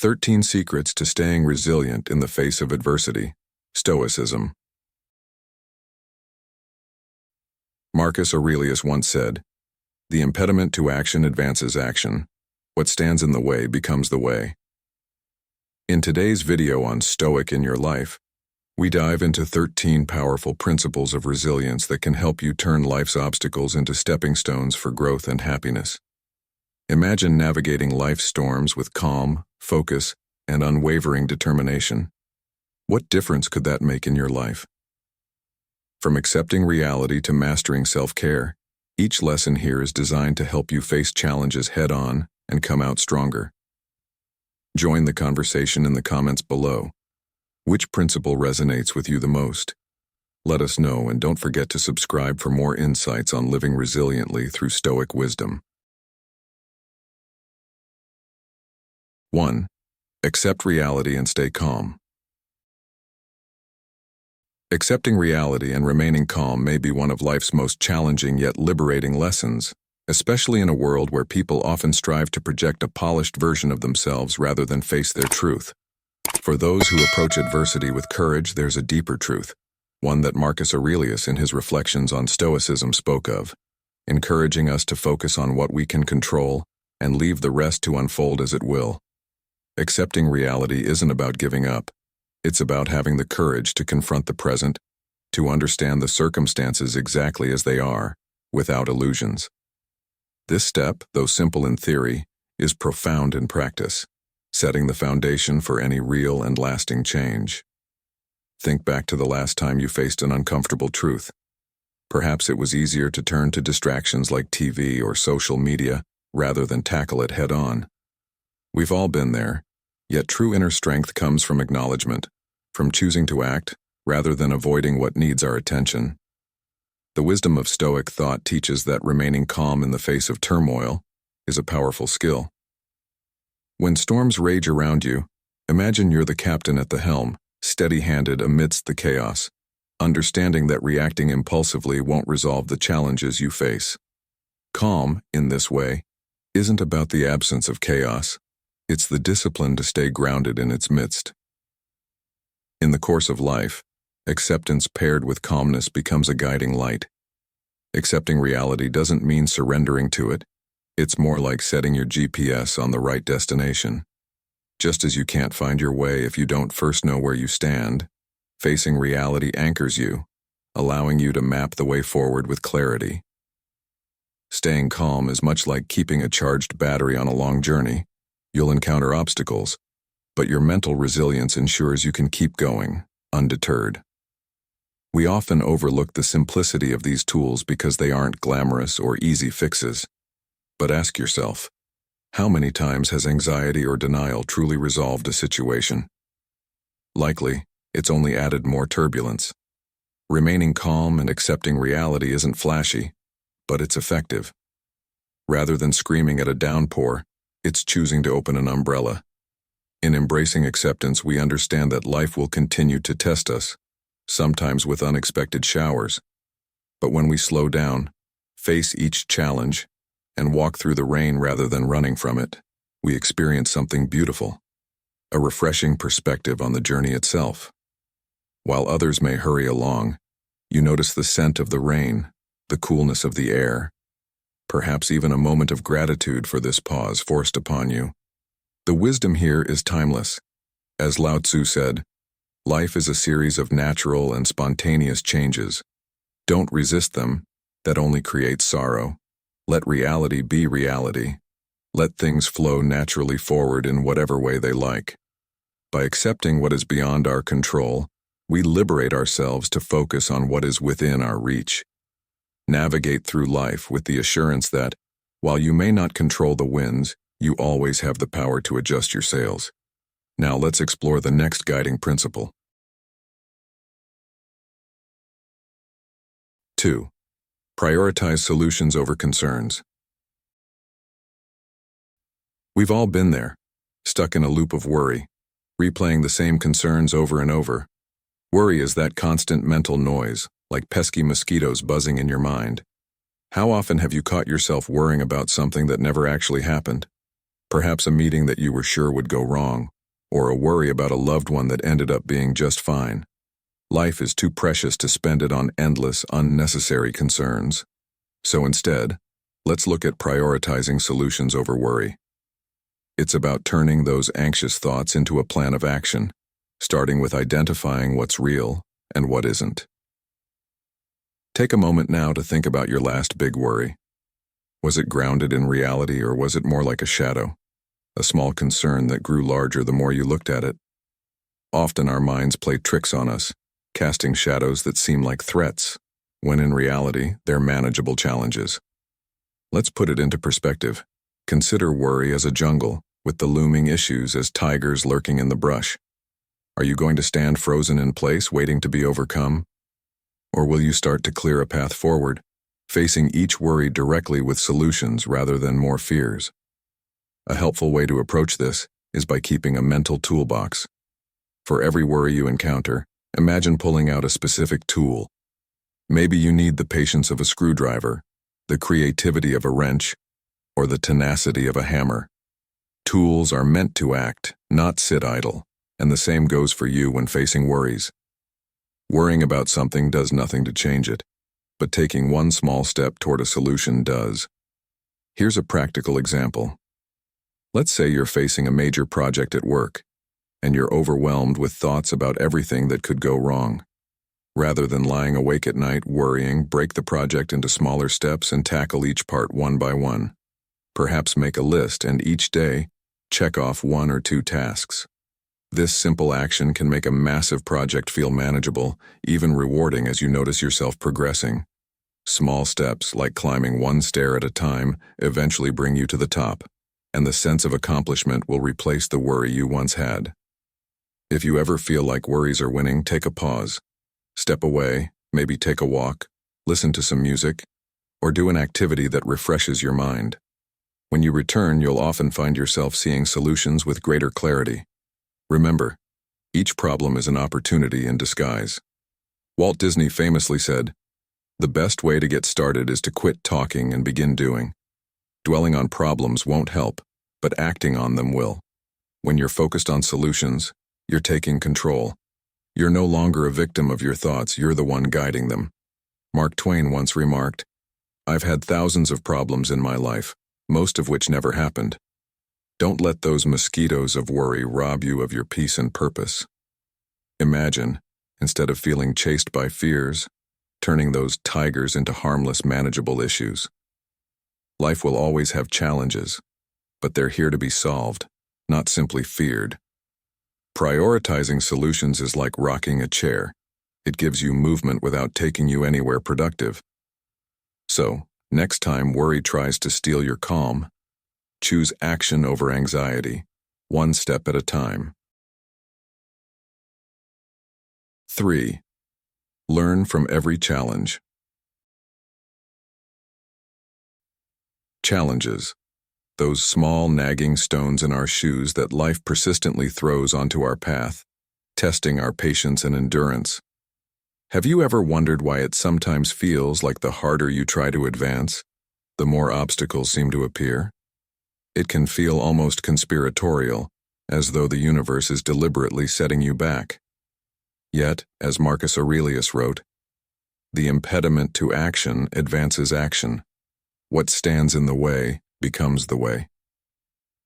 13 Secrets to Staying Resilient in the Face of Adversity. Stoicism. Marcus Aurelius once said, "The impediment to action advances action. What stands in the way becomes the way." In today's video on Stoic in Your Life, we dive into 13 powerful principles of resilience that can help you turn life's obstacles into stepping stones for growth and happiness. Imagine navigating life's storms with calm, focus, and unwavering determination. What difference could that make in your life? From accepting reality to mastering self-care, each lesson here is designed to help you face challenges head-on and come out stronger. Join the conversation in the comments below. Which principle resonates with you the most? Let us know, and don't forget to subscribe for more insights on living resiliently through Stoic wisdom. 1. Accept reality and stay calm. Accepting reality and remaining calm may be one of life's most challenging yet liberating lessons, especially in a world where people often strive to project a polished version of themselves rather than face their truth. For those who approach adversity with courage, there's a deeper truth, one that Marcus Aurelius in his reflections on Stoicism spoke of, encouraging us to focus on what we can control and leave the rest to unfold as it will. Accepting reality isn't about giving up. It's about having the courage to confront the present, to understand the circumstances exactly as they are, without illusions. This step, though simple in theory, is profound in practice, setting the foundation for any real and lasting change. Think back to the last time you faced an uncomfortable truth. Perhaps it was easier to turn to distractions like TV or social media rather than tackle it head-on. We've all been there, yet true inner strength comes from acknowledgement, from choosing to act rather than avoiding what needs our attention. The wisdom of Stoic thought teaches that remaining calm in the face of turmoil is a powerful skill. When storms rage around you, imagine you're the captain at the helm, steady-handed amidst the chaos, understanding that reacting impulsively won't resolve the challenges you face. Calm, in this way, isn't about the absence of chaos. It's the discipline to stay grounded in its midst. In the course of life, acceptance paired with calmness becomes a guiding light. Accepting reality doesn't mean surrendering to it. It's more like setting your GPS on the right destination. Just as you can't find your way if you don't first know where you stand, facing reality anchors you, allowing you to map the way forward with clarity. Staying calm is much like keeping a charged battery on a long journey. You'll encounter obstacles, but your mental resilience ensures you can keep going, undeterred. We often overlook the simplicity of these tools because they aren't glamorous or easy fixes. But ask yourself, how many times has anxiety or denial truly resolved a situation? Likely, it's only added more turbulence. Remaining calm and accepting reality isn't flashy, but it's effective. Rather than screaming at a downpour, it's choosing to open an umbrella. In embracing acceptance, we understand that life will continue to test us, sometimes with unexpected showers. But when we slow down, face each challenge, and walk through the rain rather than running from it, we experience something beautiful, a refreshing perspective on the journey itself. While others may hurry along, you notice the scent of the rain, the coolness of the air, perhaps even a moment of gratitude for this pause forced upon you. The wisdom here is timeless. As Lao Tzu said, life is a series of natural and spontaneous changes. Don't resist them, that only creates sorrow. Let reality be reality. Let things flow naturally forward in whatever way they like. By accepting what is beyond our control, we liberate ourselves to focus on what is within our reach. Navigate through life with the assurance that, while you may not control the winds, you always have the power to adjust your sails. Now let's explore the next guiding principle. 2. Prioritize solutions over concerns. We've all been there, stuck in a loop of worry, replaying the same concerns over and over. Worry is that constant mental noise, like pesky mosquitoes buzzing in your mind. How often have you caught yourself worrying about something that never actually happened? Perhaps a meeting that you were sure would go wrong, or a worry about a loved one that ended up being just fine. Life is too precious to spend it on endless, unnecessary concerns. So instead, let's look at prioritizing solutions over worry. It's about turning those anxious thoughts into a plan of action, starting with identifying what's real and what isn't. Take a moment now to think about your last big worry. Was it grounded in reality, or was it more like a shadow, a small concern that grew larger the more you looked at it? Often our minds play tricks on us, casting shadows that seem like threats, when in reality they're manageable challenges. Let's put it into perspective. Consider worry as a jungle, with the looming issues as tigers lurking in the brush. Are you going to stand frozen in place, waiting to be overcome? Or will you start to clear a path forward, facing each worry directly with solutions rather than more fears? A helpful way to approach this is by keeping a mental toolbox. For every worry you encounter, imagine pulling out a specific tool. Maybe you need the patience of a screwdriver, the creativity of a wrench, or the tenacity of a hammer. Tools are meant to act, not sit idle, and the same goes for you when facing worries. Worrying about something does nothing to change it, but taking one small step toward a solution does. Here's a practical example. Let's say you're facing a major project at work, and you're overwhelmed with thoughts about everything that could go wrong. Rather than lying awake at night worrying, break the project into smaller steps and tackle each part one by one. Perhaps make a list and each day, check off 1 or 2 tasks. This simple action can make a massive project feel manageable, even rewarding as you notice yourself progressing. Small steps, like climbing 1 stair at a time, eventually bring you to the top, and the sense of accomplishment will replace the worry you once had. If you ever feel like worries are winning, take a pause. Step away, maybe take a walk, listen to some music, or do an activity that refreshes your mind. When you return, you'll often find yourself seeing solutions with greater clarity. Remember, each problem is an opportunity in disguise. Walt Disney famously said, "The best way to get started is to quit talking and begin doing." Dwelling on problems won't help, but acting on them will. When you're focused on solutions, you're taking control. You're no longer a victim of your thoughts, you're the one guiding them. Mark Twain once remarked, "I've had thousands of problems in my life, most of which never happened." Don't let those mosquitoes of worry rob you of your peace and purpose. Imagine, instead of feeling chased by fears, turning those tigers into harmless, manageable issues. Life will always have challenges, but they're here to be solved, not simply feared. Prioritizing solutions is like rocking a chair. It gives you movement without taking you anywhere productive. So, next time worry tries to steal your calm, choose action over anxiety, 1 step at a time. 3. Learn from every challenge. Challenges. Those small, nagging stones in our shoes that life persistently throws onto our path, testing our patience and endurance. Have you ever wondered why it sometimes feels like the harder you try to advance, the more obstacles seem to appear? It can feel almost conspiratorial, as though the universe is deliberately setting you back. Yet, as Marcus Aurelius wrote, "The impediment to action advances action. What stands in the way becomes the way."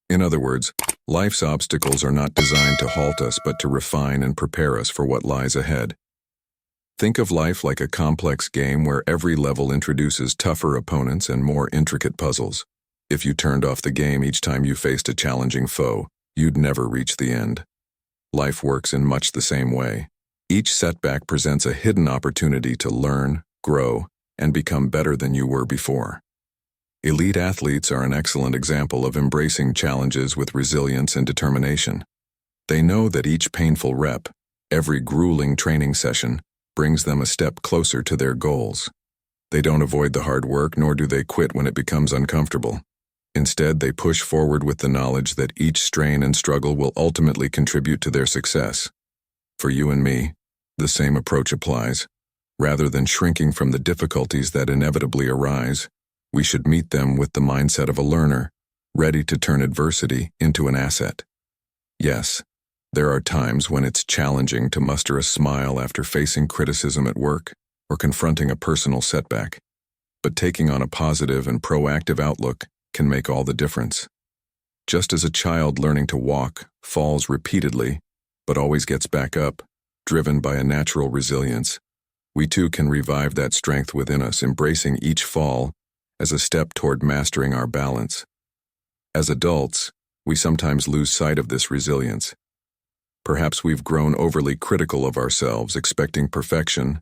In other words, life's obstacles are not designed to halt us but to refine and prepare us for what lies ahead. Think of life like a complex game where every level introduces tougher opponents and more intricate puzzles. If you turned off the game each time you faced a challenging foe, you'd never reach the end. Life works in much the same way. Each setback presents a hidden opportunity to learn, grow, and become better than you were before. Elite athletes are an excellent example of embracing challenges with resilience and determination. They know that each painful rep, every grueling training session, brings them a step closer to their goals. They don't avoid the hard work, nor do they quit when it becomes uncomfortable. Instead, they push forward with the knowledge that each strain and struggle will ultimately contribute to their success. For you and me, the same approach applies. Rather than shrinking from the difficulties that inevitably arise, we should meet them with the mindset of a learner, ready to turn adversity into an asset. Yes, there are times when it's challenging to muster a smile after facing criticism at work or confronting a personal setback, but taking on a positive and proactive outlook can make all the difference. Just as a child learning to walk falls repeatedly, but always gets back up, driven by a natural resilience, we too can revive that strength within us, embracing each fall as a step toward mastering our balance. As adults, we sometimes lose sight of this resilience. Perhaps we've grown overly critical of ourselves, expecting perfection,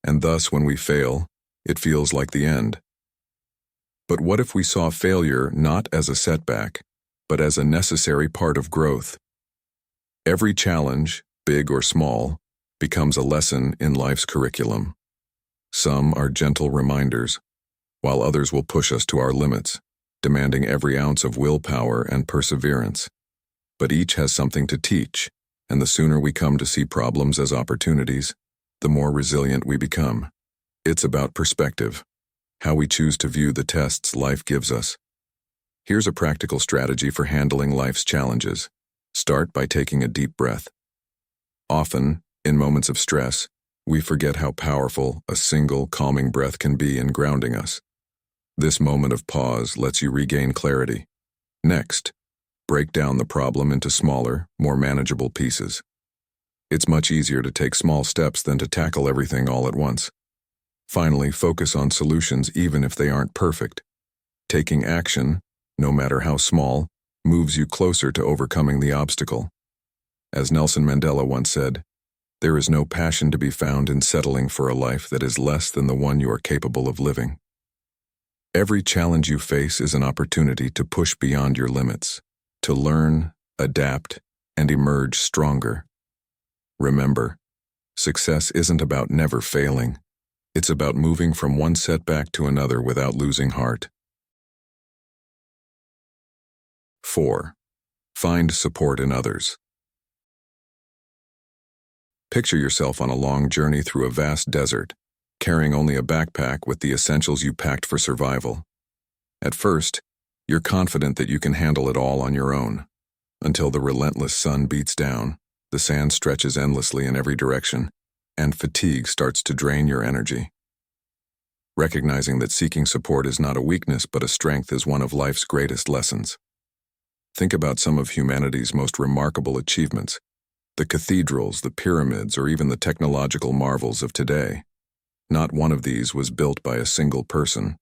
and thus when we fail, it feels like the end. But what if we saw failure not as a setback, but as a necessary part of growth? Every challenge, big or small, becomes a lesson in life's curriculum. Some are gentle reminders, while others will push us to our limits, demanding every ounce of willpower and perseverance. But each has something to teach, and the sooner we come to see problems as opportunities, the more resilient we become. It's about perspective, how we choose to view the tests life gives us. Here's a practical strategy for handling life's challenges. Start by taking a deep breath. Often, in moments of stress, we forget how powerful a single calming breath can be in grounding us. This moment of pause lets you regain clarity. Next, break down the problem into smaller, more manageable pieces. It's much easier to take small steps than to tackle everything all at once. Finally, focus on solutions even if they aren't perfect. Taking action, no matter how small, moves you closer to overcoming the obstacle. As Nelson Mandela once said, "There is no passion to be found in settling for a life that is less than the one you are capable of living." Every challenge you face is an opportunity to push beyond your limits, to learn, adapt, and emerge stronger. Remember, success isn't about never failing. It's about moving from one setback to another without losing heart. 4. Find support in others. Picture yourself on a long journey through a vast desert, carrying only a backpack with the essentials you packed for survival. At first, you're confident that you can handle it all on your own, until the relentless sun beats down, the sand stretches endlessly in every direction, and fatigue starts to drain your energy. Recognizing that seeking support is not a weakness but a strength is one of life's greatest lessons. Think about some of humanity's most remarkable achievements, the cathedrals, the pyramids, or even the technological marvels of today. Not one of these was built by a single person.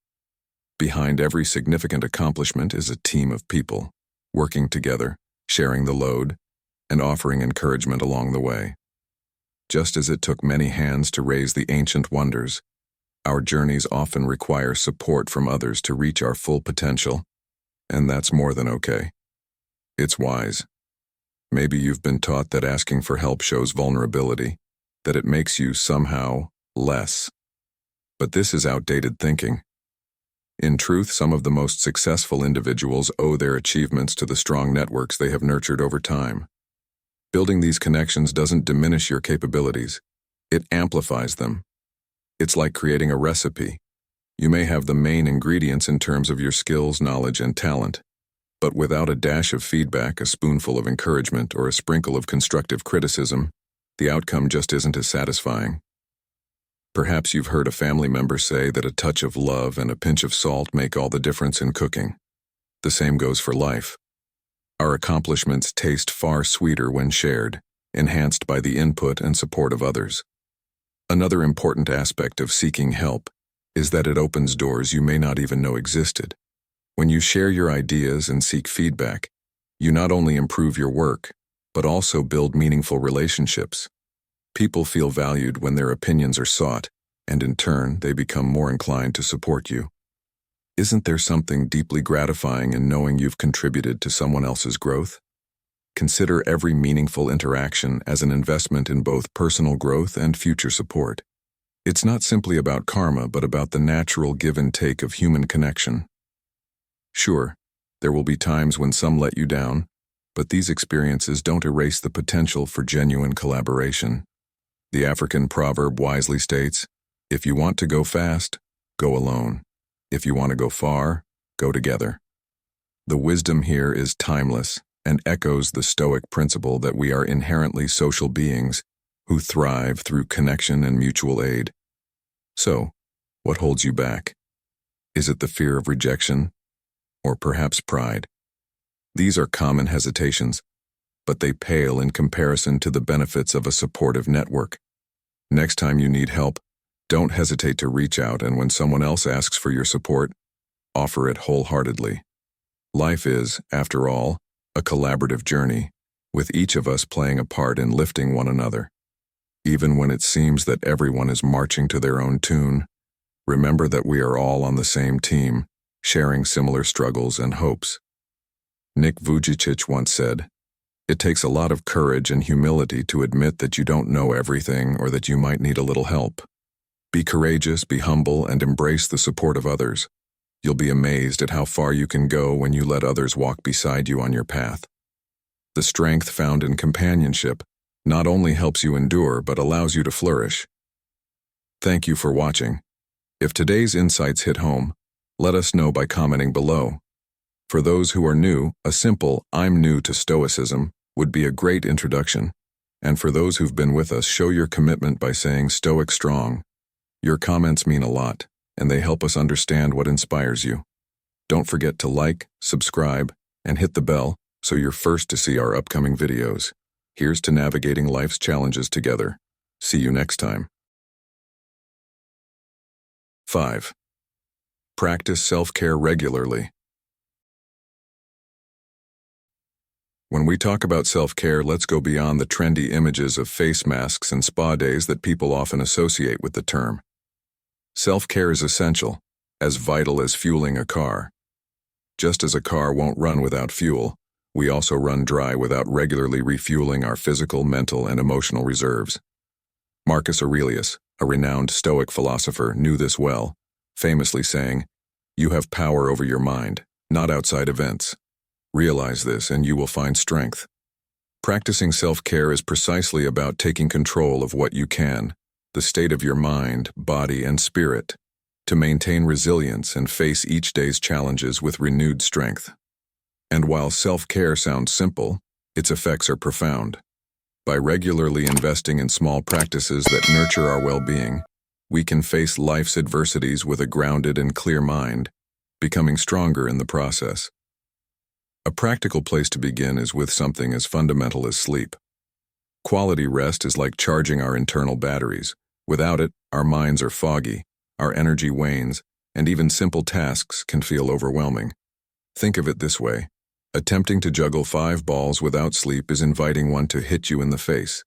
Behind every significant accomplishment is a team of people, working together, sharing the load, and offering encouragement along the way. Just as it took many hands to raise the ancient wonders, our journeys often require support from others to reach our full potential, and that's more than okay. It's wise. Maybe you've been taught that asking for help shows vulnerability, that it makes you somehow less. But this is outdated thinking. In truth, some of the most successful individuals owe their achievements to the strong networks they have nurtured over time. Building these connections doesn't diminish your capabilities, it amplifies them. It's like creating a recipe. You may have the main ingredients in terms of your skills, knowledge, and talent, but without a dash of feedback, a spoonful of encouragement, or a sprinkle of constructive criticism, the outcome just isn't as satisfying. Perhaps you've heard a family member say that a touch of love and a pinch of salt make all the difference in cooking. The same goes for life. Our accomplishments taste far sweeter when shared, enhanced by the input and support of others. Another important aspect of seeking help is that it opens doors you may not even know existed. When you share your ideas and seek feedback, you not only improve your work, but also build meaningful relationships. People feel valued when their opinions are sought, and in turn, they become more inclined to support you. Isn't there something deeply gratifying in knowing you've contributed to someone else's growth? Consider every meaningful interaction as an investment in both personal growth and future support. It's not simply about karma, but about the natural give and take of human connection. Sure, there will be times when some let you down, but these experiences don't erase the potential for genuine collaboration. The African proverb wisely states, "If you want to go fast, go alone. If you want to go far, go together." The wisdom here is timeless and echoes the Stoic principle that we are inherently social beings who thrive through connection and mutual aid. So, what holds you back? Is it the fear of rejection? Or perhaps pride? These are common hesitations, but they pale in comparison to the benefits of a supportive network. Next time you need help, don't hesitate to reach out, and when someone else asks for your support, offer it wholeheartedly. Life is, after all, a collaborative journey, with each of us playing a part in lifting one another. Even when it seems that everyone is marching to their own tune, remember that we are all on the same team, sharing similar struggles and hopes. Nick Vujicic once said, "It takes a lot of courage and humility to admit that you don't know everything or that you might need a little help. Be courageous, be humble, and embrace the support of others. You'll be amazed at how far you can go when you let others walk beside you on your path." The strength found in companionship not only helps you endure but allows you to flourish. Thank you for watching. If today's insights hit home, let us know by commenting below. For those who are new, a simple "I'm new to Stoicism" would be a great introduction. And for those who've been with us, show your commitment by saying "Stoic strong." Your comments mean a lot, and they help us understand what inspires you. Don't forget to like, subscribe, and hit the bell so you're first to see our upcoming videos. Here's to navigating life's challenges together. See you next time. 5. Practice self-care regularly. When we talk about self-care, let's go beyond the trendy images of face masks and spa days that people often associate with the term. Self-care is essential, as vital as fueling a car. Just as a car won't run without fuel, we also run dry without regularly refueling our physical, mental, and emotional reserves. Marcus Aurelius, a renowned Stoic philosopher, knew this well, famously saying, "You have power over your mind, not outside events. Realize this and you will find strength." Practicing self-care is precisely about taking control of what you can, the state of your mind, body, and spirit, to maintain resilience and face each day's challenges with renewed strength. And while self-care sounds simple, its effects are profound. By regularly investing in small practices that nurture our well-being, we can face life's adversities with a grounded and clear mind, becoming stronger in the process. A practical place to begin is with something as fundamental as sleep. Quality rest is like charging our internal batteries. Without it, our minds are foggy, our energy wanes, and even simple tasks can feel overwhelming. Think of it this way. Attempting to juggle 5 balls without sleep is inviting one to hit you in the face.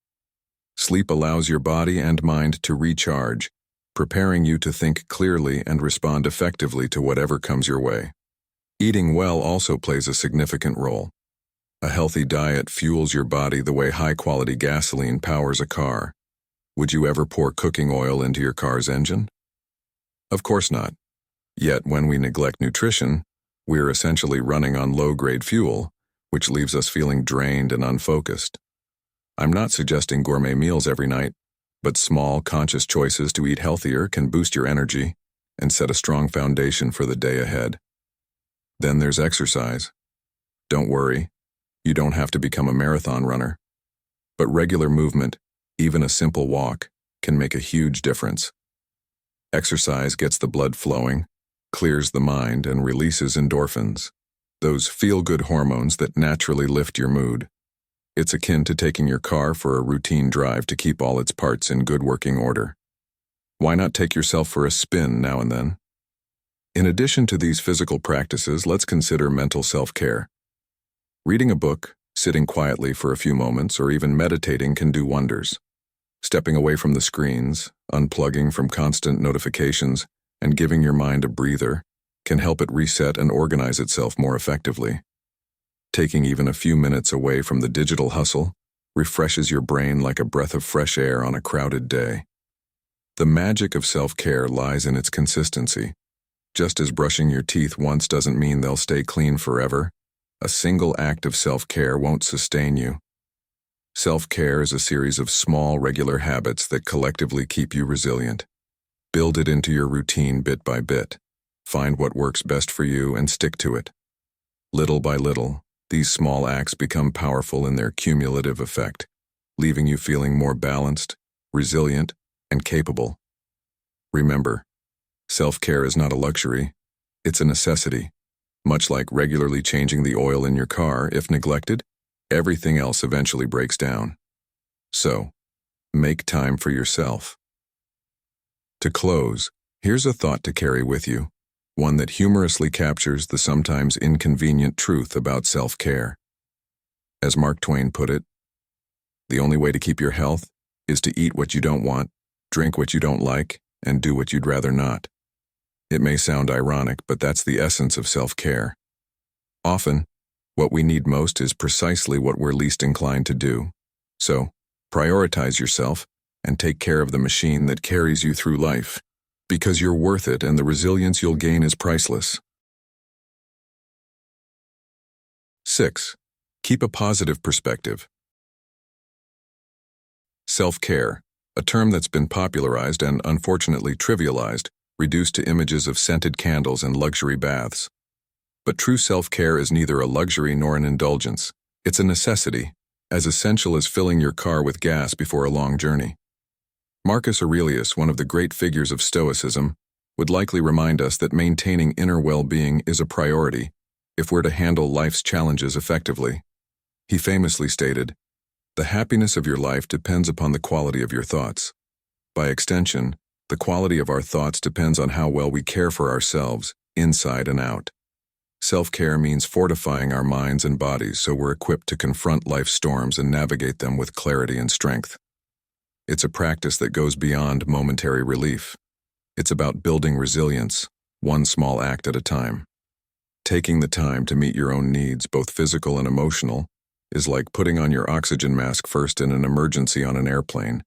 Sleep allows your body and mind to recharge, preparing you to think clearly and respond effectively to whatever comes your way. Eating well also plays a significant role. A healthy diet fuels your body the way high-quality gasoline powers a car. Would you ever pour cooking oil into your car's engine? Of course not. Yet when we neglect nutrition, we're essentially running on low-grade fuel, which leaves us feeling drained and unfocused. I'm not suggesting gourmet meals every night, but small, conscious choices to eat healthier can boost your energy and set a strong foundation for the day ahead. Then there's exercise. Don't worry, you don't have to become a marathon runner. But regular movement, even a simple walk, can make a huge difference. Exercise gets the blood flowing, clears the mind, and releases endorphins, those feel-good hormones that naturally lift your mood. It's akin to taking your car for a routine drive to keep all its parts in good working order. Why not take yourself for a spin now and then? In addition to these physical practices, let's consider mental self-care. Reading a book, sitting quietly for a few moments, or even meditating can do wonders. Stepping away from the screens, unplugging from constant notifications, and giving your mind a breather can help it reset and organize itself more effectively. Taking even a few minutes away from the digital hustle refreshes your brain like a breath of fresh air on a crowded day. The magic of self-care lies in its consistency. Just as brushing your teeth once doesn't mean they'll stay clean forever, a single act of self-care won't sustain you. Self-care is a series of small, regular habits that collectively keep you resilient. Build it into your routine bit by bit. Find what works best for you and stick to it. Little by little, these small acts become powerful in their cumulative effect, leaving you feeling more balanced, resilient, and capable. Remember, self-care is not a luxury, it's a necessity. Much like regularly changing the oil in your car, if neglected, everything else eventually breaks down. So, make time for yourself. To close, here's a thought to carry with you, one that humorously captures the sometimes inconvenient truth about self-care. As Mark Twain put it, the only way to keep your health is to eat what you don't want, drink what you don't like, and do what you'd rather not. It may sound ironic, but that's the essence of self-care. Often, what we need most is precisely what we're least inclined to do. So, prioritize yourself and take care of the machine that carries you through life, because you're worth it and the resilience you'll gain is priceless. 6. Keep a positive perspective. Self-care, a term that's been popularized and unfortunately trivialized, reduced to images of scented candles and luxury baths. But true self-care is neither a luxury nor an indulgence. It's a necessity, as essential as filling your car with gas before a long journey. Marcus Aurelius, one of the great figures of Stoicism, would likely remind us that maintaining inner well-being is a priority if we're to handle life's challenges effectively. He famously stated, "The happiness of your life depends upon the quality of your thoughts. By extension, the quality of our thoughts depends on how well we care for ourselves, inside and out." Self-care means fortifying our minds and bodies so we're equipped to confront life's storms and navigate them with clarity and strength. It's a practice that goes beyond momentary relief. It's about building resilience, one small act at a time. Taking the time to meet your own needs, both physical and emotional, is like putting on your oxygen mask first in an emergency on an airplane.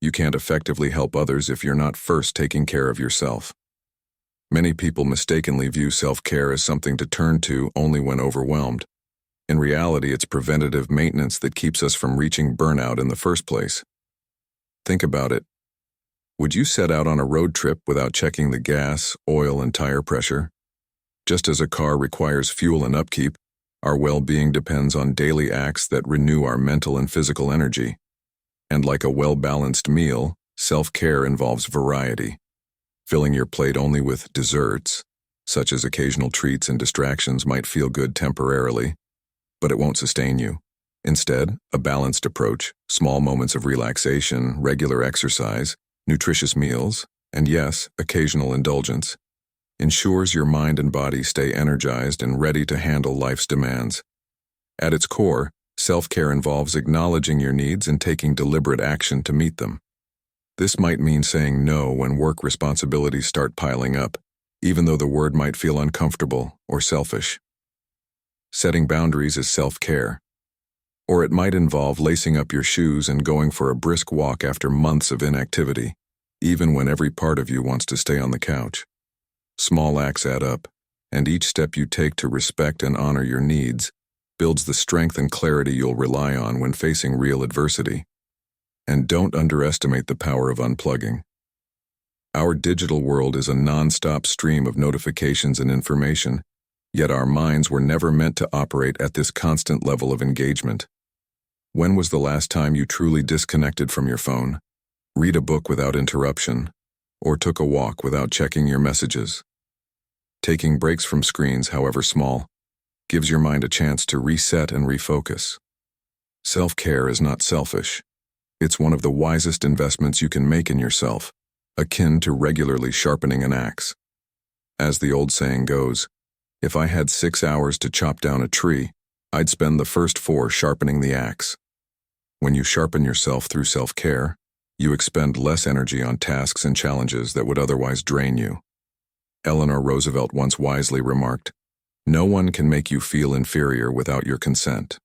You can't effectively help others if you're not first taking care of yourself. Many people mistakenly view self-care as something to turn to only when overwhelmed. In reality, it's preventative maintenance that keeps us from reaching burnout in the first place. Think about it. Would you set out on a road trip without checking the gas, oil, and tire pressure? Just as a car requires fuel and upkeep, our well-being depends on daily acts that renew our mental and physical energy. And like a well-balanced meal, self-care involves variety. Filling your plate only with desserts, such as occasional treats and distractions, might feel good temporarily, but it won't sustain you. Instead, a balanced approach, small moments of relaxation, regular exercise, nutritious meals, and yes, occasional indulgence, ensures your mind and body stay energized and ready to handle life's demands. At its core, self-care involves acknowledging your needs and taking deliberate action to meet them. This might mean saying no when work responsibilities start piling up, even though the word might feel uncomfortable or selfish. Setting boundaries is self-care. Or it might involve lacing up your shoes and going for a brisk walk after months of inactivity, even when every part of you wants to stay on the couch. Small acts add up, and each step you take to respect and honor your needs builds the strength and clarity you'll rely on when facing real adversity. And don't underestimate the power of unplugging. Our digital world is a non-stop stream of notifications and information, yet our minds were never meant to operate at this constant level of engagement. When was the last time you truly disconnected from your phone, read a book without interruption, or took a walk without checking your messages? Taking breaks from screens, however small, gives your mind a chance to reset and refocus. Self-care is not selfish. It's one of the wisest investments you can make in yourself, akin to regularly sharpening an axe. As the old saying goes, if I had 6 hours to chop down a tree, I'd spend the first 4 sharpening the axe. When you sharpen yourself through self-care, you expend less energy on tasks and challenges that would otherwise drain you. Eleanor Roosevelt once wisely remarked, "No one can make you feel inferior without your consent."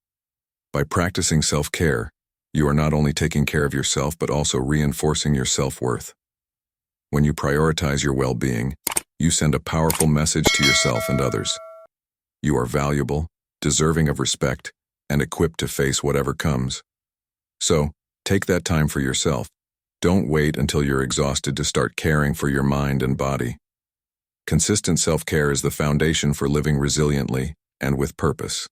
By practicing self-care, you are not only taking care of yourself but also reinforcing your self-worth. When you prioritize your well-being, you send a powerful message to yourself and others. You are valuable, deserving of respect, and equipped to face whatever comes. So, take that time for yourself. Don't wait until you're exhausted to start caring for your mind and body. Consistent self-care is the foundation for living resiliently and with purpose.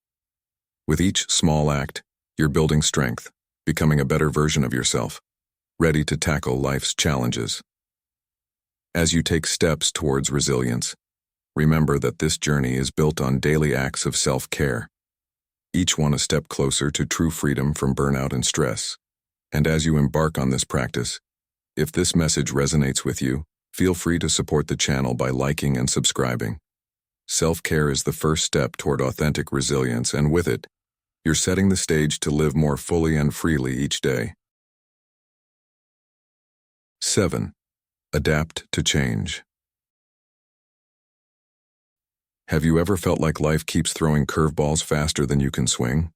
With each small act, you're building strength, becoming a better version of yourself, ready to tackle life's challenges. As you take steps towards resilience, remember that this journey is built on daily acts of self-care, each one a step closer to true freedom from burnout and stress. And as you embark on this practice, if this message resonates with you, feel free to support the channel by liking and subscribing. Self-care is the first step toward authentic resilience, and with it, you're setting the stage to live more fully and freely each day. 7. Adapt to change. Have you ever felt like life keeps throwing curveballs faster than you can swing?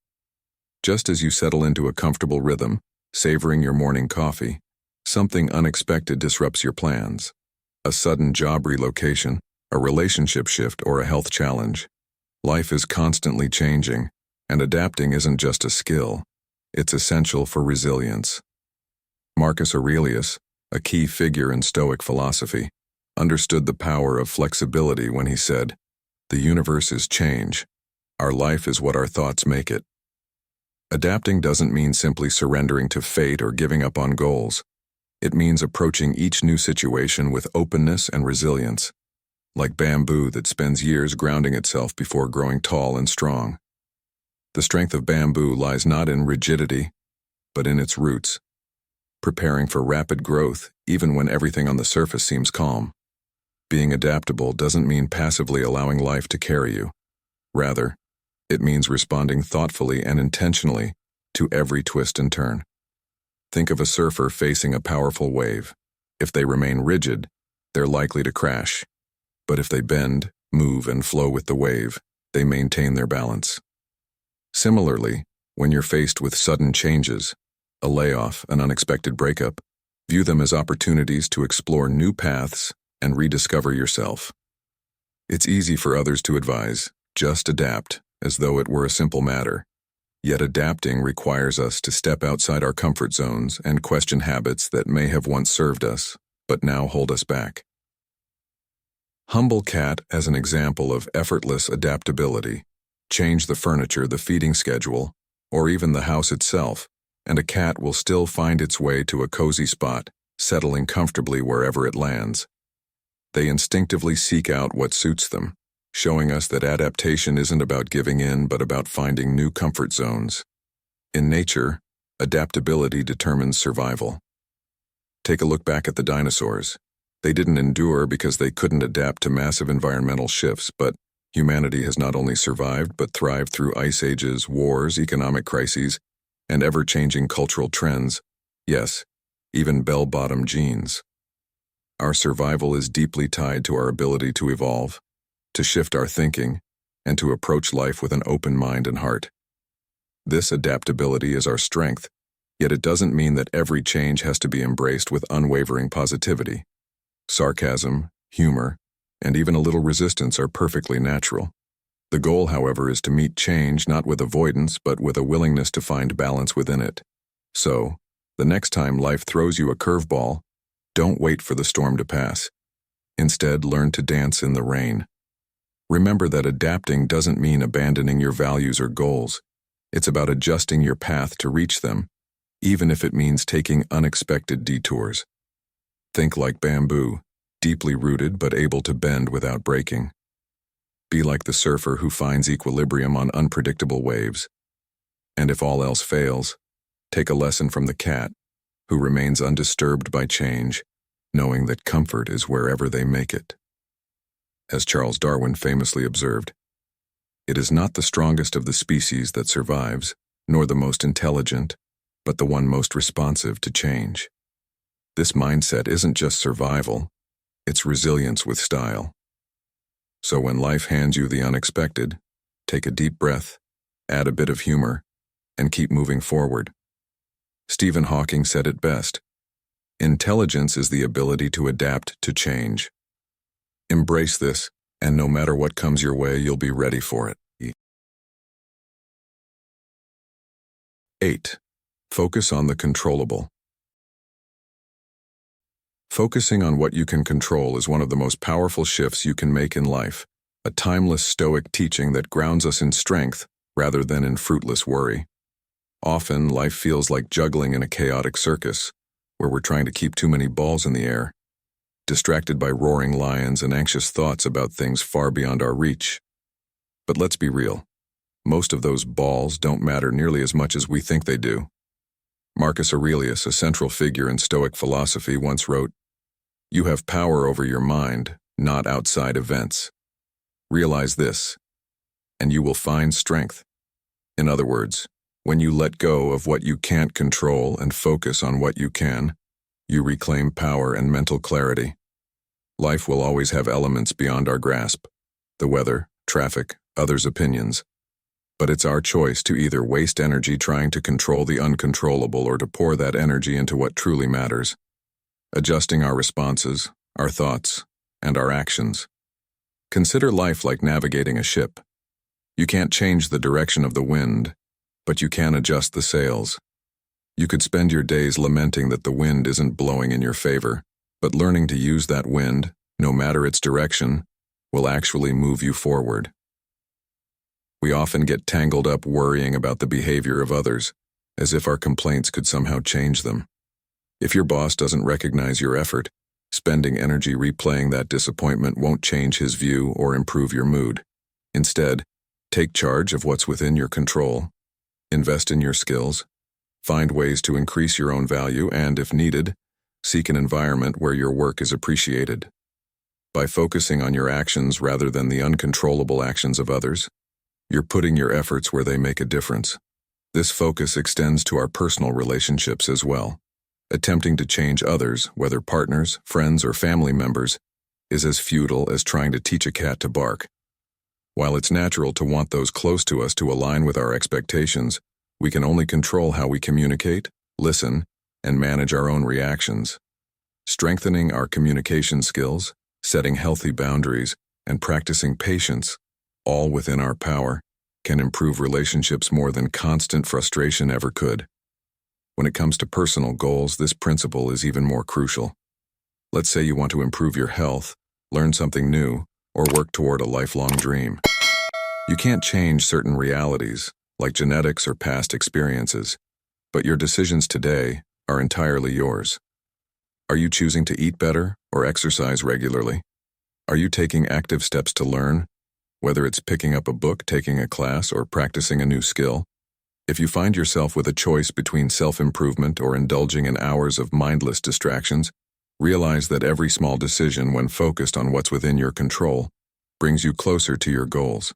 Just as you settle into a comfortable rhythm, savoring your morning coffee, something unexpected disrupts your plans. A sudden job relocation, a relationship shift, or a health challenge. Life is constantly changing, and adapting isn't just a skill, it's essential for resilience. Marcus Aurelius, a key figure in Stoic philosophy, understood the power of flexibility when he said, "The universe is change. Our life is what our thoughts make it." Adapting doesn't mean simply surrendering to fate or giving up on goals. It means approaching each new situation with openness and resilience, like bamboo that spends years grounding itself before growing tall and strong. The strength of bamboo lies not in rigidity, but in its roots, preparing for rapid growth even when everything on the surface seems calm. Being adaptable doesn't mean passively allowing life to carry you. Rather, it means responding thoughtfully and intentionally to every twist and turn. Think of a surfer facing a powerful wave. If they remain rigid, they're likely to crash. But if they bend, move, and flow with the wave, they maintain their balance. Similarly, when you're faced with sudden changes, a layoff, an unexpected breakup, view them as opportunities to explore new paths and rediscover yourself. It's easy for others to advise, just adapt, as though it were a simple matter. Yet adapting requires us to step outside our comfort zones and question habits that may have once served us, but now hold us back. Humble cat as an example of effortless adaptability. Change the furniture, the feeding schedule, or even the house itself, and a cat will still find its way to a cozy spot, settling comfortably wherever it lands. They instinctively seek out what suits them, showing us that adaptation isn't about giving in but about finding new comfort zones. In nature, adaptability determines survival. Take a look back at the dinosaurs. They didn't endure because they couldn't adapt to massive environmental shifts, but humanity has not only survived but thrived through ice ages, wars, economic crises, and ever-changing cultural trends. Yes, even bell-bottom jeans. Our survival is deeply tied to our ability to evolve, to shift our thinking, and to approach life with an open mind and heart. This adaptability is our strength, yet it doesn't mean that every change has to be embraced with unwavering positivity. Sarcasm, humor, and even a little resistance are perfectly natural. The goal, however, is to meet change not with avoidance but with a willingness to find balance within it. So, the next time life throws you a curveball, don't wait for the storm to pass. Instead, learn to dance in the rain. Remember that adapting doesn't mean abandoning your values or goals. It's about adjusting your path to reach them, even if it means taking unexpected detours. Think like bamboo, deeply rooted but able to bend without breaking. Be like the surfer who finds equilibrium on unpredictable waves. And if all else fails, take a lesson from the cat, who remains undisturbed by change, knowing that comfort is wherever they make it. As Charles Darwin famously observed, "It is not the strongest of the species that survives, nor the most intelligent, but the one most responsive to change." This mindset isn't just survival, it's resilience with style. So when life hands you the unexpected, take a deep breath, add a bit of humor, and keep moving forward. Stephen Hawking said it best, "Intelligence is the ability to adapt to change." Embrace this, and no matter what comes your way, you'll be ready for it. 8. Focus on the controllable. Focusing on what you can control is one of the most powerful shifts you can make in life, a timeless Stoic teaching that grounds us in strength rather than in fruitless worry. Often, life feels like juggling in a chaotic circus, where we're trying to keep too many balls in the air, distracted by roaring lions and anxious thoughts about things far beyond our reach. But let's be real. Most of those balls don't matter nearly as much as we think they do. Marcus Aurelius, a central figure in Stoic philosophy, once wrote, "You have power over your mind, not outside events. Realize this, and you will find strength." In other words, when you let go of what you can't control and focus on what you can, you reclaim power and mental clarity. Life will always have elements beyond our grasp: the weather, traffic, others' opinions. But it's our choice to either waste energy trying to control the uncontrollable or to pour that energy into what truly matters, adjusting our responses, our thoughts, and our actions. Consider life like navigating a ship. You can't change the direction of the wind, but you can adjust the sails. You could spend your days lamenting that the wind isn't blowing in your favor, but learning to use that wind, no matter its direction, will actually move you forward. We often get tangled up worrying about the behavior of others, as if our complaints could somehow change them. If your boss doesn't recognize your effort, spending energy replaying that disappointment won't change his view or improve your mood. Instead, take charge of what's within your control. Invest in your skills. Find ways to increase your own value and, if needed, seek an environment where your work is appreciated. By focusing on your actions rather than the uncontrollable actions of others, you're putting your efforts where they make a difference. This focus extends to our personal relationships as well. Attempting to change others, whether partners, friends, or family members, is as futile as trying to teach a cat to bark. While it's natural to want those close to us to align with our expectations, we can only control how we communicate, listen, and manage our own reactions. Strengthening our communication skills, setting healthy boundaries, and practicing patience, all within our power, can improve relationships more than constant frustration ever could. When it comes to personal goals, this principle is even more crucial. Let's say you want to improve your health, learn something new, or work toward a lifelong dream. You can't change certain realities, like genetics or past experiences, but your decisions today are entirely yours. Are you choosing to eat better or exercise regularly? Are you taking active steps to learn, whether it's picking up a book, taking a class, or practicing a new skill? If you find yourself with a choice between self-improvement or indulging in hours of mindless distractions, realize that every small decision, when focused on what's within your control, brings you closer to your goals.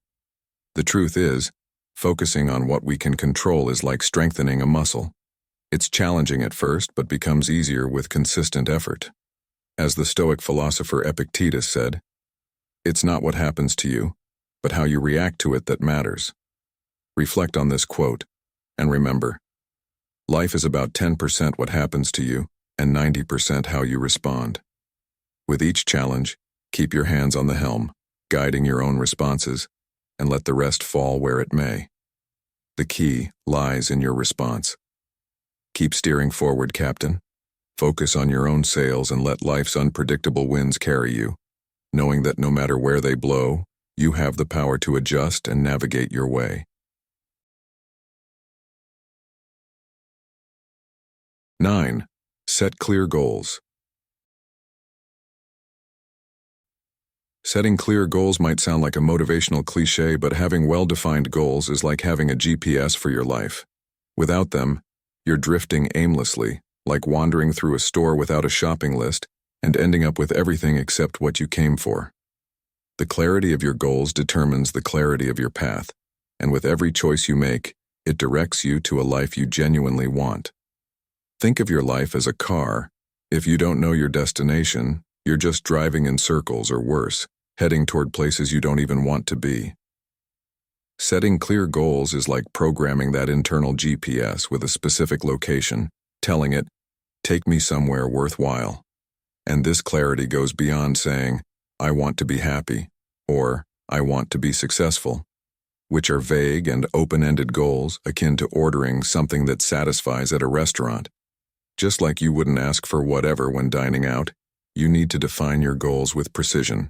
The truth is, focusing on what we can control is like strengthening a muscle. It's challenging at first, but becomes easier with consistent effort. As the Stoic philosopher Epictetus said, "It's not what happens to you, but how you react to it that matters." Reflect on this quote, and remember, life is about 10% what happens to you and 90% how you respond. With each challenge, keep your hands on the helm, guiding your own responses, and let the rest fall where it may. The key lies in your response. Keep steering forward, Captain. Focus on your own sails and let life's unpredictable winds carry you, knowing that no matter where they blow, you have the power to adjust and navigate your way. 9. Set clear goals. Setting clear goals might sound like a motivational cliche, but having well-defined goals is like having a GPS for your life. Without them, you're drifting aimlessly, like wandering through a store without a shopping list and ending up with everything except what you came for. The clarity of your goals determines the clarity of your path, and with every choice you make, it directs you to a life you genuinely want. Think of your life as a car. If you don't know your destination, you're just driving in circles or worse, heading toward places you don't even want to be. Setting clear goals is like programming that internal GPS with a specific location, telling it, "Take me somewhere worthwhile." And this clarity goes beyond saying, "I want to be happy," or "I want to be successful," which are vague and open-ended goals akin to ordering something that satisfies at a restaurant. Just like you wouldn't ask for whatever when dining out, you need to define your goals with precision.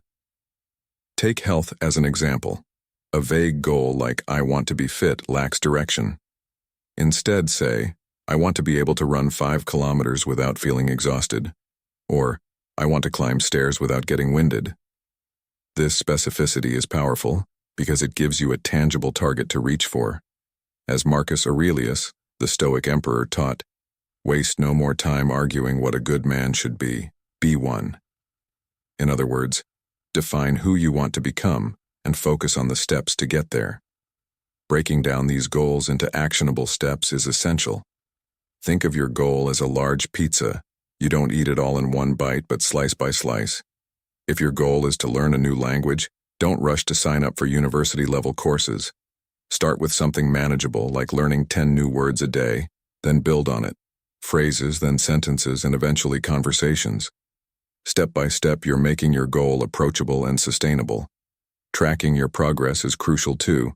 Take health as an example. A vague goal like "I want to be fit" lacks direction. Instead say, "I want to be able to run 5 kilometers without feeling exhausted," or "I want to climb stairs without getting winded." This specificity is powerful because it gives you a tangible target to reach for. As Marcus Aurelius, the Stoic emperor, taught, "Waste no more time arguing what a good man should be. Be one." In other words, define who you want to become and focus on the steps to get there. Breaking down these goals into actionable steps is essential. Think of your goal as a large pizza. You don't eat it all in one bite, but slice by slice. If your goal is to learn a new language, don't rush to sign up for university-level courses. Start with something manageable, like learning 10 new words a day, then build on it. Phrases, then sentences, and eventually conversations. Step by step, you're making your goal approachable and sustainable. Tracking your progress is crucial too,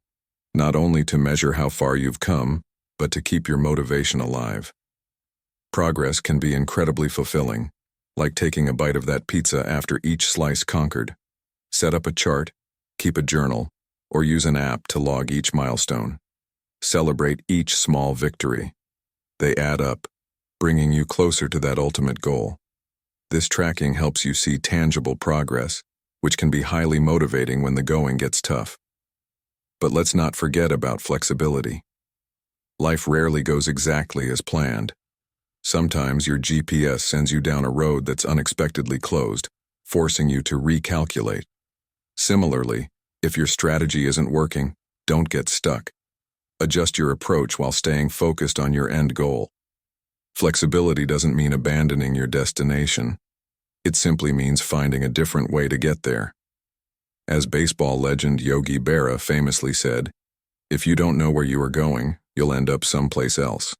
not only to measure how far you've come, but to keep your motivation alive. Progress can be incredibly fulfilling, like taking a bite of that pizza after each slice conquered. Set up a chart, keep a journal, or use an app to log each milestone. Celebrate each small victory. They add up, bringing you closer to that ultimate goal. This tracking helps you see tangible progress, which can be highly motivating when the going gets tough. But let's not forget about flexibility. Life rarely goes exactly as planned. Sometimes your GPS sends you down a road that's unexpectedly closed, forcing you to recalculate. Similarly, if your strategy isn't working, don't get stuck. Adjust your approach while staying focused on your end goal. Flexibility doesn't mean abandoning your destination. It simply means finding a different way to get there. As baseball legend Yogi Berra famously said, "If you don't know where you are going, you'll end up someplace else."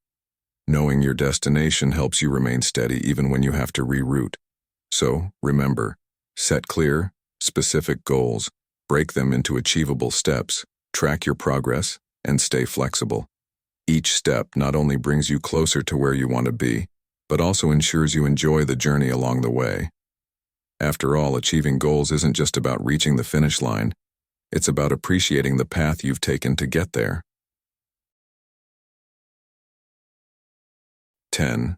Knowing your destination helps you remain steady even when you have to reroute. So, remember, set clear, specific goals, break them into achievable steps, track your progress, and stay flexible. Each step not only brings you closer to where you want to be, but also ensures you enjoy the journey along the way. After all, achieving goals isn't just about reaching the finish line, it's about appreciating the path you've taken to get there. 10.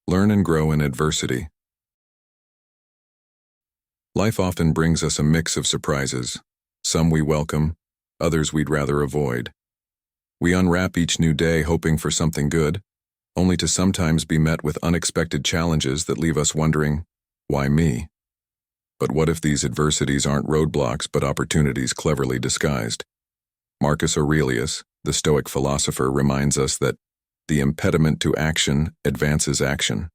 Learn and grow in adversity. Life often brings us a mix of surprises. Some we welcome, others we'd rather avoid. We unwrap each new day hoping for something good, only to sometimes be met with unexpected challenges that leave us wondering, why me? But what if these adversities aren't roadblocks but opportunities cleverly disguised? Marcus Aurelius, the Stoic philosopher, reminds us that the impediment to action advances action.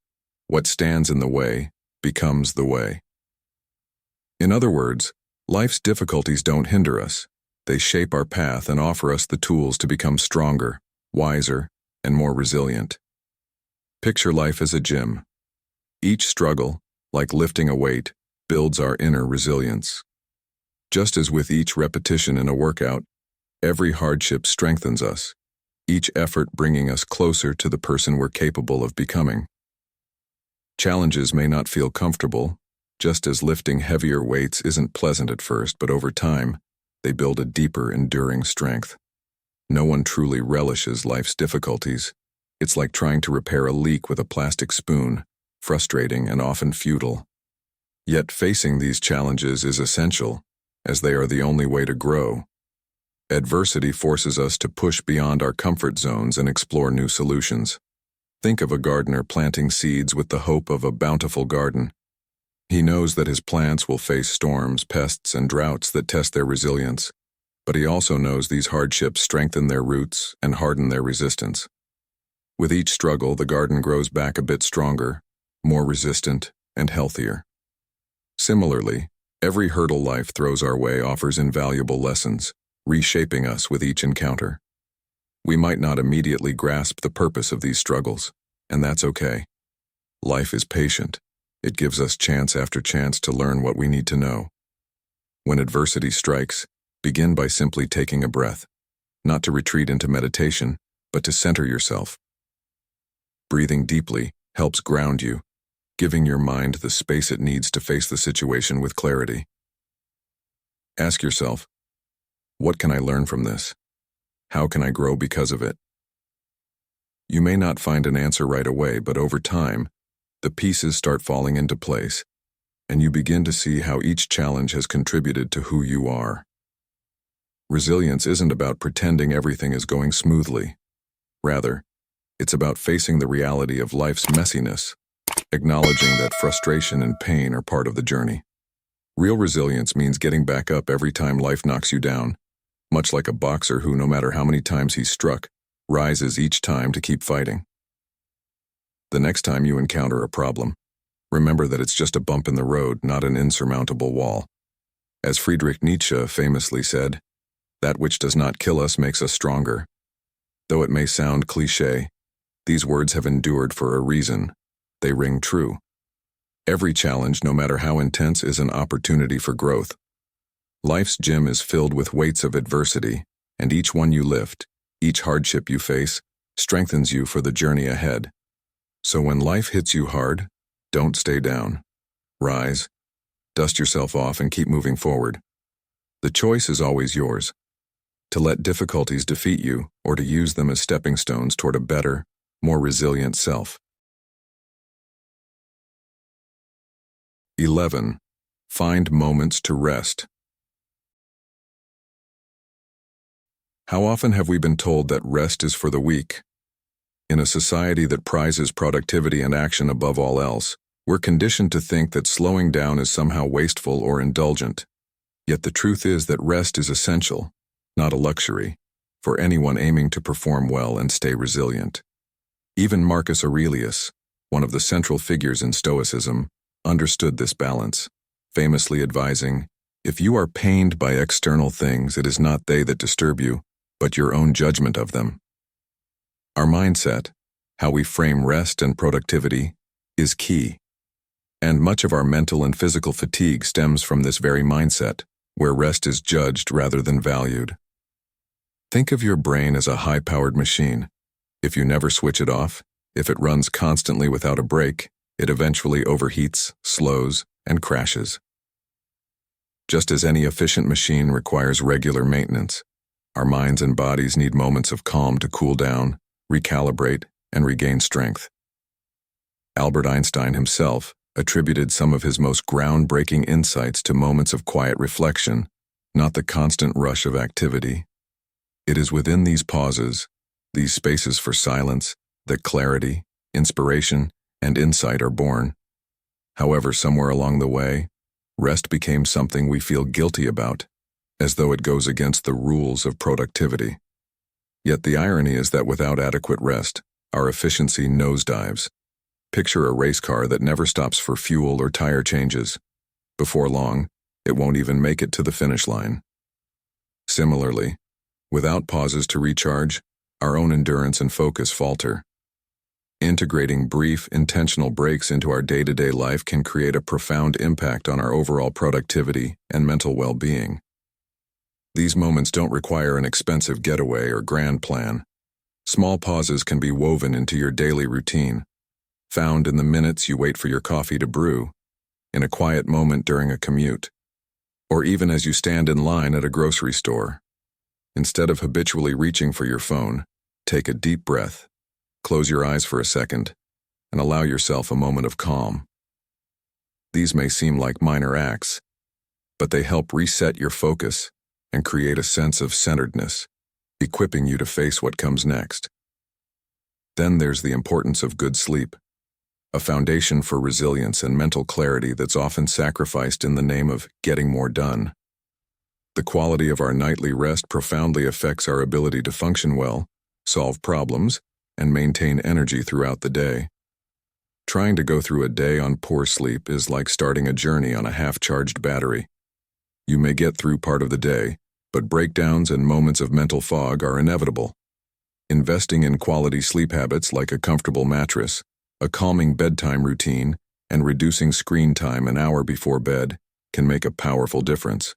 What stands in the way becomes the way. In other words, life's difficulties don't hinder us. They shape our path and offer us the tools to become stronger, wiser, and more resilient. Picture life as a gym. Each struggle, like lifting a weight, builds our inner resilience. Just as with each repetition in a workout, every hardship strengthens us, each effort bringing us closer to the person we're capable of becoming. Challenges may not feel comfortable, just as lifting heavier weights isn't pleasant at first, but over time, they build a deeper, enduring strength. No one truly relishes life's difficulties. It's like trying to repair a leak with a plastic spoon, frustrating and often futile. Yet facing these challenges is essential, as they are the only way to grow. Adversity forces us to push beyond our comfort zones and explore new solutions. Think of a gardener planting seeds with the hope of a bountiful garden. He knows that his plants will face storms, pests, and droughts that test their resilience, but he also knows these hardships strengthen their roots and harden their resistance. With each struggle, the garden grows back a bit stronger, more resistant, and healthier. Similarly, every hurdle life throws our way offers invaluable lessons, reshaping us with each encounter. We might not immediately grasp the purpose of these struggles, and that's okay. Life is patient. It gives us chance after chance to learn what we need to know. When adversity strikes, begin by simply taking a breath, not to retreat into meditation, but to center yourself. Breathing deeply helps ground you, giving your mind the space it needs to face the situation with clarity. Ask yourself, what can I learn from this? How can I grow because of it? You may not find an answer right away, but over time, the pieces start falling into place, and you begin to see how each challenge has contributed to who you are. Resilience isn't about pretending everything is going smoothly. Rather, it's about facing the reality of life's messiness, acknowledging that frustration and pain are part of the journey. Real resilience means getting back up every time life knocks you down, much like a boxer who, no matter how many times he's struck, rises each time to keep fighting. The next time you encounter a problem, remember that it's just a bump in the road, not an insurmountable wall. As Friedrich Nietzsche famously said, "That which does not kill us makes us stronger." Though it may sound cliché, these words have endured for a reason. They ring true. Every challenge, no matter how intense, is an opportunity for growth. Life's gym is filled with weights of adversity, and each one you lift, each hardship you face, strengthens you for the journey ahead. So when life hits you hard, don't stay down. Rise, dust yourself off, and keep moving forward. The choice is always yours: to let difficulties defeat you, or to use them as stepping stones toward a better, more resilient self. 11. Find moments to rest. How often have we been told that rest is for the weak? In a society that prizes productivity and action above all else, we're conditioned to think that slowing down is somehow wasteful or indulgent. Yet the truth is that rest is essential, not a luxury, for anyone aiming to perform well and stay resilient. Even Marcus Aurelius, one of the central figures in Stoicism, understood this balance, famously advising, "If you are pained by external things, it is not they that disturb you, but your own judgment of them." Our mindset, how we frame rest and productivity, is key. And much of our mental and physical fatigue stems from this very mindset, where rest is judged rather than valued. Think of your brain as a high-powered machine. If you never switch it off, if it runs constantly without a break, it eventually overheats, slows, and crashes. Just as any efficient machine requires regular maintenance, our minds and bodies need moments of calm to cool down, recalibrate, and regain strength. Albert Einstein himself attributed some of his most groundbreaking insights to moments of quiet reflection, not the constant rush of activity. It is within these pauses, these spaces for silence, that clarity, inspiration, and insight are born. However, somewhere along the way, rest became something we feel guilty about, as though it goes against the rules of productivity. Yet the irony is that without adequate rest, our efficiency nosedives. Picture a race car that never stops for fuel or tire changes. Before long, it won't even make it to the finish line. Similarly, without pauses to recharge, our own endurance and focus falter. Integrating brief, intentional breaks into our day-to-day life can create a profound impact on our overall productivity and mental well-being. These moments don't require an expensive getaway or grand plan. Small pauses can be woven into your daily routine, found in the minutes you wait for your coffee to brew, in a quiet moment during a commute, or even as you stand in line at a grocery store. Instead of habitually reaching for your phone, take a deep breath, close your eyes for a second, and allow yourself a moment of calm. These may seem like minor acts, but they help reset your focus and create a sense of centeredness, equipping you to face what comes next. Then there's the importance of good sleep, a foundation for resilience and mental clarity that's often sacrificed in the name of getting more done. The quality of our nightly rest profoundly affects our ability to function well, solve problems, and maintain energy throughout the day. Trying to go through a day on poor sleep is like starting a journey on a half-charged battery. You may get through part of the day, but breakdowns and moments of mental fog are inevitable. Investing in quality sleep habits like a comfortable mattress, a calming bedtime routine, and reducing screen time an hour before bed can make a powerful difference.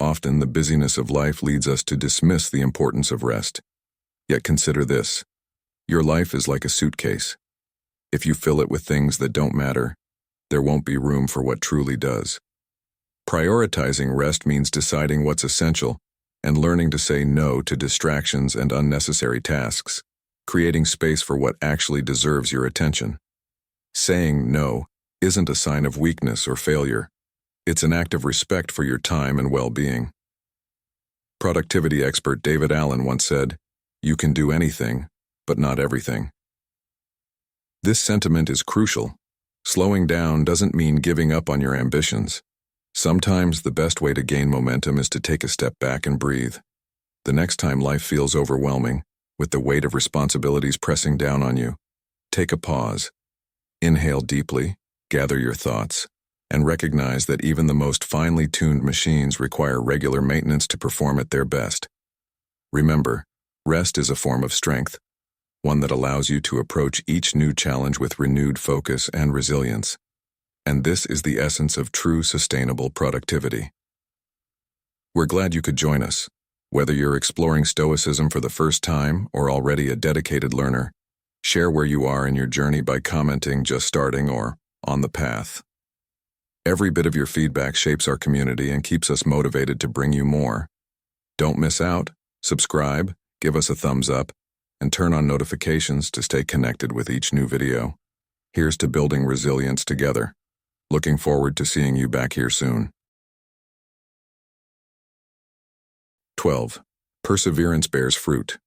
Often, the busyness of life leads us to dismiss the importance of rest. Yet consider this: your life is like a suitcase. If you fill it with things that don't matter, there won't be room for what truly does. Prioritizing rest means deciding what's essential and learning to say no to distractions and unnecessary tasks, creating space for what actually deserves your attention. Saying no isn't a sign of weakness or failure. It's an act of respect for your time and well-being. Productivity expert David Allen once said, "You can do anything, but not everything." This sentiment is crucial. Slowing down doesn't mean giving up on your ambitions. Sometimes the best way to gain momentum is to take a step back and breathe. The next time life feels overwhelming, with the weight of responsibilities pressing down on you, take a pause. Inhale deeply, gather your thoughts, and recognize that even the most finely tuned machines require regular maintenance to perform at their best. Remember, rest is a form of strength, one that allows you to approach each new challenge with renewed focus and resilience. And this is the essence of true sustainable productivity. We're glad you could join us. Whether you're exploring Stoicism for the first time or already a dedicated learner, share where you are in your journey by commenting "just starting" or "on the path." Every bit of your feedback shapes our community and keeps us motivated to bring you more. Don't miss out. Subscribe, give us a thumbs up, and turn on notifications to stay connected with each new video. Here's to building resilience together. Looking forward to seeing you back here soon. 12. Perseverance bears fruit.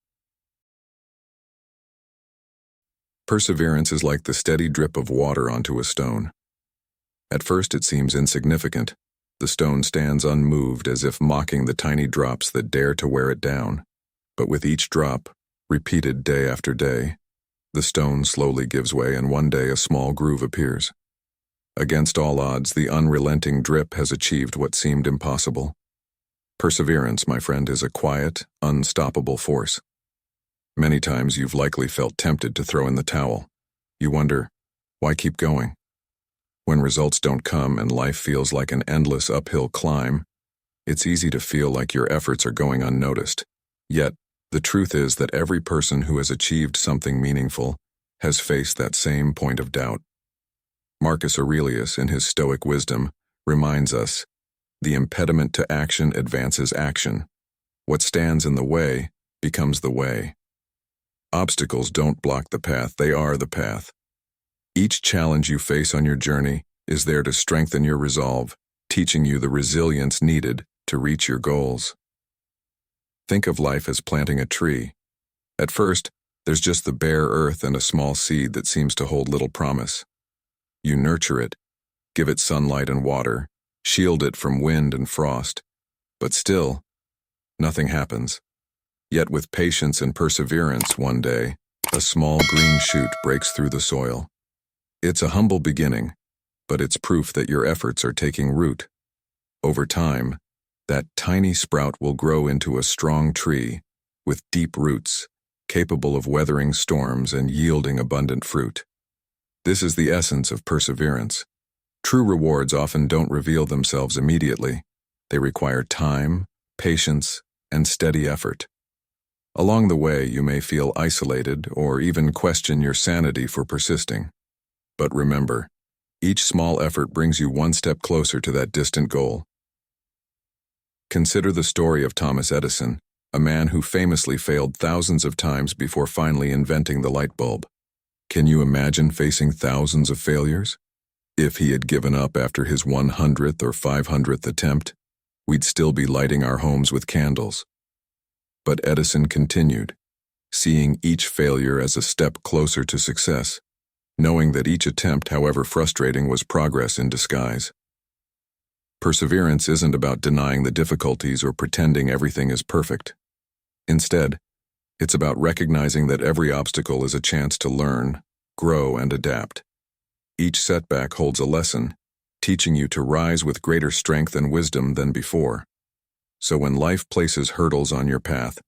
Perseverance is like the steady drip of water onto a stone. At first it seems insignificant. The stone stands unmoved as if mocking the tiny drops that dare to wear it down. But with each drop, repeated day after day, the stone slowly gives way and one day a small groove appears. Against all odds, the unrelenting drip has achieved what seemed impossible. Perseverance, my friend, is a quiet, unstoppable force. Many times you've likely felt tempted to throw in the towel. You wonder, why keep going? When results don't come and life feels like an endless uphill climb, it's easy to feel like your efforts are going unnoticed. Yet, the truth is that every person who has achieved something meaningful has faced that same point of doubt. Marcus Aurelius, in his Stoic wisdom, reminds us, "The impediment to action advances action. What stands in the way becomes the way." Obstacles don't block the path, they are the path. Each challenge you face on your journey is there to strengthen your resolve, teaching you the resilience needed to reach your goals. Think of life as planting a tree. At first, there's just the bare earth and a small seed that seems to hold little promise. You nurture it, give it sunlight and water, shield it from wind and frost, but still, nothing happens. Yet with patience and perseverance, one day, a small green shoot breaks through the soil. It's a humble beginning, but it's proof that your efforts are taking root. Over time, that tiny sprout will grow into a strong tree with deep roots, capable of weathering storms and yielding abundant fruit. This is the essence of perseverance. True rewards often don't reveal themselves immediately. They require time, patience, and steady effort. Along the way, you may feel isolated or even question your sanity for persisting. But remember, each small effort brings you one step closer to that distant goal. Consider the story of Thomas Edison, a man who famously failed thousands of times before finally inventing the light bulb. Can you imagine facing thousands of failures? If he had given up after his 100th or 500th attempt, we'd still be lighting our homes with candles. But Edison continued, seeing each failure as a step closer to success, knowing that each attempt, however frustrating, was progress in disguise. Perseverance isn't about denying the difficulties or pretending everything is perfect. Instead, it's about recognizing that every obstacle is a chance to learn, grow, and adapt. Each setback holds a lesson, teaching you to rise with greater strength and wisdom than before. So when life places hurdles on your path,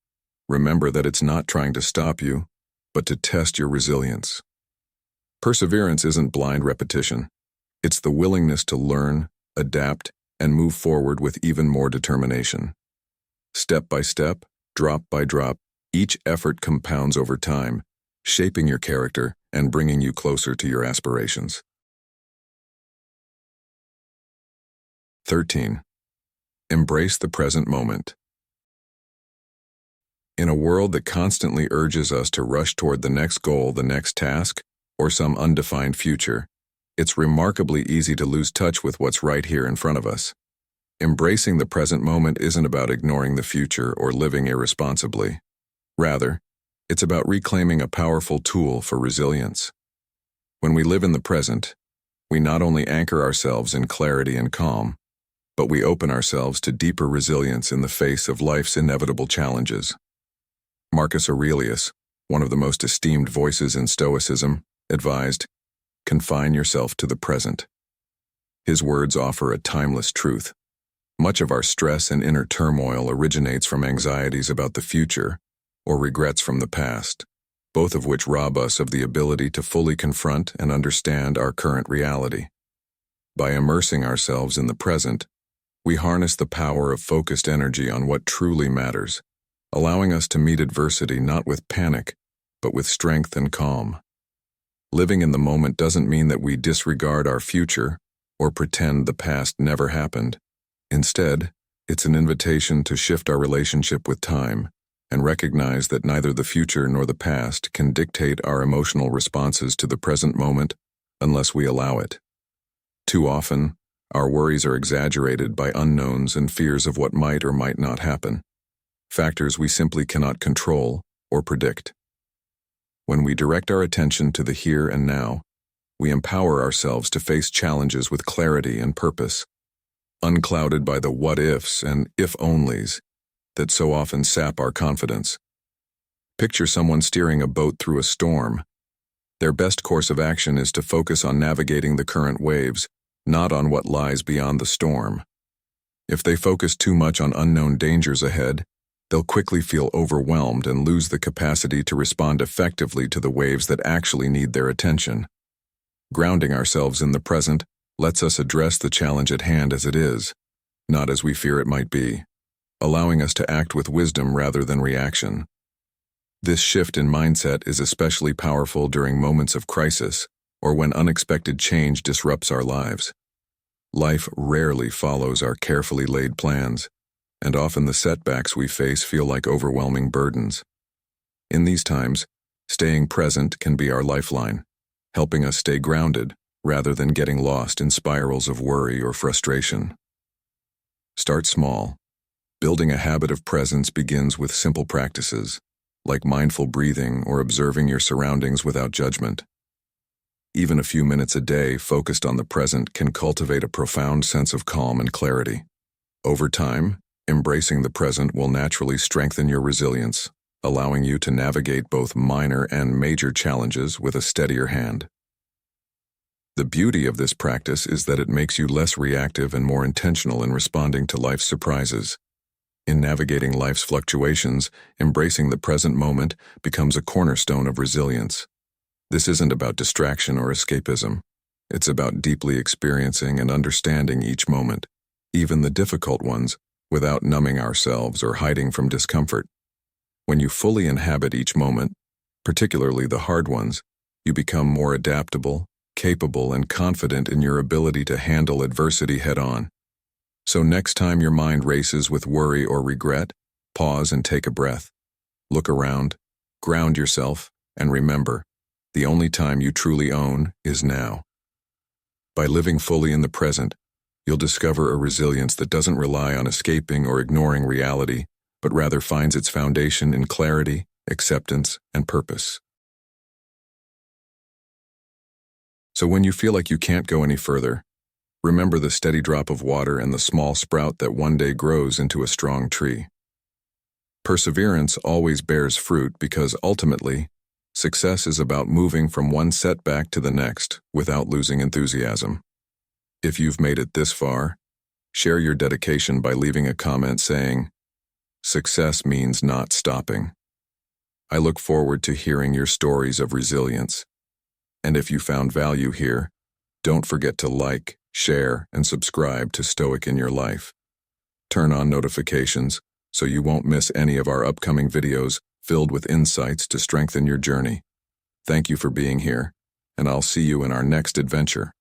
remember that it's not trying to stop you, but to test your resilience. Perseverance isn't blind repetition. It's the willingness to learn, adapt, and move forward with even more determination. Step by step, drop by drop, each effort compounds over time, shaping your character and bringing you closer to your aspirations. 13. Embrace the present moment. In a world that constantly urges us to rush toward the next goal, the next task, or some undefined future, it's remarkably easy to lose touch with what's right here in front of us. Embracing the present moment isn't about ignoring the future or living irresponsibly. Rather, it's about reclaiming a powerful tool for resilience. When we live in the present, we not only anchor ourselves in clarity and calm, but we open ourselves to deeper resilience in the face of life's inevitable challenges. Marcus Aurelius, one of the most esteemed voices in Stoicism, advised, "Confine yourself to the present." His words offer a timeless truth. Much of our stress and inner turmoil originates from anxieties about the future or regrets from the past, both of which rob us of the ability to fully confront and understand our current reality. By immersing ourselves in the present, we harness the power of focused energy on what truly matters, allowing us to meet adversity not with panic, but with strength and calm. Living in the moment doesn't mean that we disregard our future or pretend the past never happened. Instead, it's an invitation to shift our relationship with time and recognize that neither the future nor the past can dictate our emotional responses to the present moment unless we allow it. Too often, our worries are exaggerated by unknowns and fears of what might or might not happen, factors we simply cannot control or predict. When we direct our attention to the here and now, we empower ourselves to face challenges with clarity and purpose, unclouded by the what-ifs and if-onlys that so often sap our confidence. Picture someone steering a boat through a storm. Their best course of action is to focus on navigating the current waves, not on what lies beyond the storm. If they focus too much on unknown dangers ahead, they'll quickly feel overwhelmed and lose the capacity to respond effectively to the waves that actually need their attention. Grounding ourselves in the present lets us address the challenge at hand as it is, not as we fear it might be, allowing us to act with wisdom rather than reaction. This shift in mindset is especially powerful during moments of crisis or when unexpected change disrupts our lives. Life rarely follows our carefully laid plans, and often the setbacks we face feel like overwhelming burdens. In these times, staying present can be our lifeline, helping us stay grounded rather than getting lost in spirals of worry or frustration. Start small. Building a habit of presence begins with simple practices, like mindful breathing or observing your surroundings without judgment. Even a few minutes a day focused on the present can cultivate a profound sense of calm and clarity. Over time, embracing the present will naturally strengthen your resilience, allowing you to navigate both minor and major challenges with a steadier hand. The beauty of this practice is that it makes you less reactive and more intentional in responding to life's surprises. In navigating life's fluctuations, embracing the present moment becomes a cornerstone of resilience. This isn't about distraction or escapism. It's about deeply experiencing and understanding each moment, even the difficult ones, without numbing ourselves or hiding from discomfort. When you fully inhabit each moment, particularly the hard ones, you become more adaptable, capable, and confident in your ability to handle adversity head-on. So next time your mind races with worry or regret, pause and take a breath. Look around, ground yourself, and remember, the only time you truly own is now. By living fully in the present, you'll discover a resilience that doesn't rely on escaping or ignoring reality, but rather finds its foundation in clarity, acceptance, and purpose. So when you feel like you can't go any further, remember the steady drop of water and the small sprout that one day grows into a strong tree. Perseverance always bears fruit because ultimately, success is about moving from one setback to the next without losing enthusiasm. If you've made it this far, share your dedication by leaving a comment saying, "Success means not stopping." I look forward to hearing your stories of resilience. And if you found value here, don't forget to like, share, and subscribe to Stoic in Your Life. Turn on notifications so you won't miss any of our upcoming videos filled with insights to strengthen your journey. Thank you for being here, and I'll see you in our next adventure.